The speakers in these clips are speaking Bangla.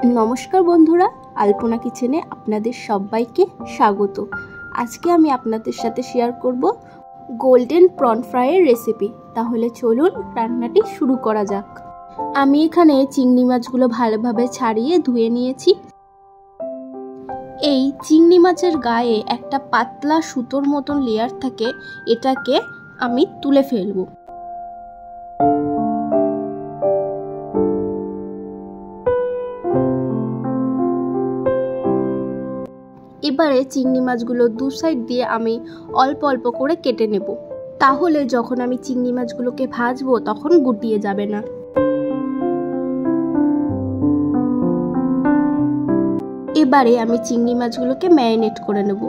नमस्कार बंधुरा आल्पना किचेने आपनादेर सबाइके स्वागत। आज के आमी आपनादेर साथे शेयर करब गोल्डन प्रन फ्राइएर रेसिपि। ताहले चलुन रान्नाटी शुरू करा जाक। आमी एखाने चिंगड़ी माछगुलो भालोभाबे छाड़िए धुए निएछि। এই চিংড়ি মাছের গায়ে একটা পাতলা সুতোর মতন লেয়ার থাকে, এটাকে আমি তুলে ফেলবো। এবারে চিংড়ি মাছগুলো দু সাইড দিয়ে আমি অল্প অল্প করে কেটে নেব, তাহলে যখন আমি চিংড়ি মাছগুলোকে ভাজবো তখন গুটিয়ে যাবে না। এবারে আমি চিংড়ি মাছগুলোকে ম্যারিনেট করে নেব।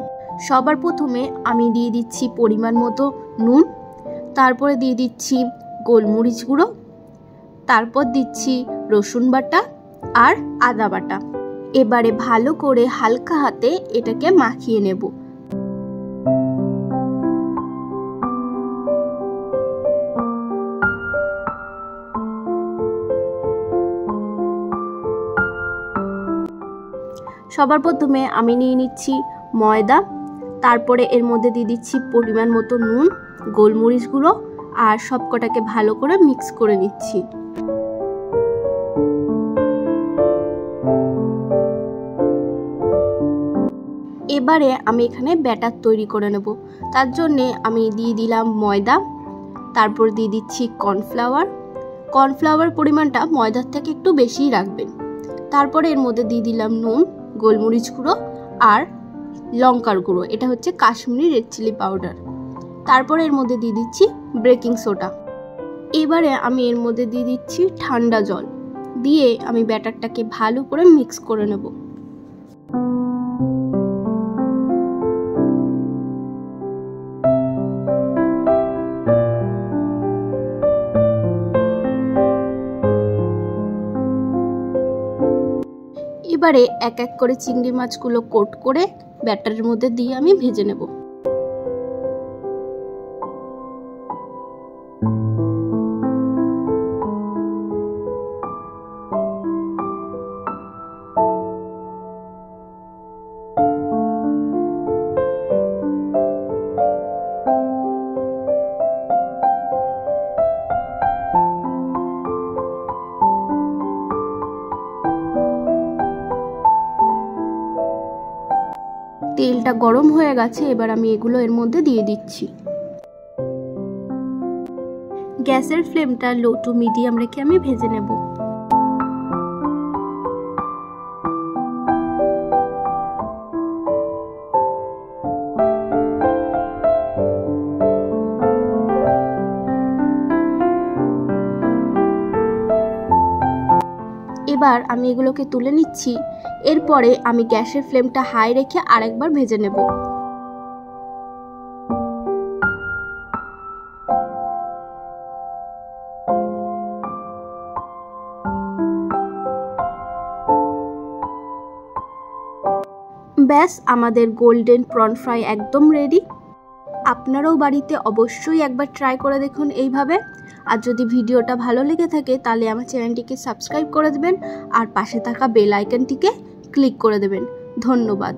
সবার প্রথমে আমি দিয়ে দিচ্ছি পরিমাণ মতো নুন, তারপরে দিয়ে দিচ্ছি গোলমরিচ গুঁড়ো, তারপর দিচ্ছি রসুন বাটা আর আদা বাটা। এবারে ভালো করে হালকা হাতে এটাকে মাখিয়ে নেব। সবার প্রথমে আমি নিয়ে নিচ্ছি ময়দা, তারপরে এর মধ্যে দিয়ে দিচ্ছি পরিমাণ মতো নুন, গোলমরিচ গুঁড়ো আর সবকটাকে ভালো করে মিক্স করে নিচ্ছি। এবারে আমি এখানে ব্যাটার তৈরি করে নেব। তার জন্যে আমি দিয়ে দিলাম ময়দা, তারপর দিয়ে দিচ্ছি কর্নফ্লাওয়ার পরিমাণটা ময়দার থেকে একটু বেশিই রাখবেন। তারপরে এর মধ্যে দিয়ে দিলাম নুন, গোলমরিচ গুঁড়ো আর লঙ্কার গুঁড়ো, এটা হচ্ছে কাশ্মীরি রেড চিলি পাউডার। তারপরে এর মধ্যে দিয়ে দিচ্ছি বেকিং সোডা। এবারে আমি এর মধ্যে দিয়ে দিচ্ছি ঠান্ডা জল, দিয়ে আমি ব্যাটারটাকে ভালো করে মিক্স করে নেব। এবারে এক এক করে চিংড়ি মাছগুলো কোট করে ব্যাটারের মধ্যে দিয়ে আমি ভেজে নেব। তেলটা গরম হয়ে গেছে, এবার আমি এগুলো এর মধ্যে দিয়ে দিচ্ছি। গ্যাসের ফ্লেমটা লো টু মিডিয়াম রেখে আমি ভেজে নেব। এবার আমি এগুলোকে তুলে নিচ্ছি। এরপরে আমি গ্যাসের ফ্লেমটা হাই রেখে আরেকবার ভেজে নেব। ব্যাস, আমাদের গোল্ডেন প্রন ফ্রাই একদম রেডি। আপনারাও বাড়িতে অবশ্যই একবার ট্রাই করে দেখুন এইভাবে। আর যদি ভিডিওটা ভালো লেগে থাকে তাহলে আমার চ্যানেলটিকে সাবস্ক্রাইব করে দেবেন আর পাশে থাকা বেল আইকনটিকে ক্লিক করে দেবেন। ধন্যবাদ।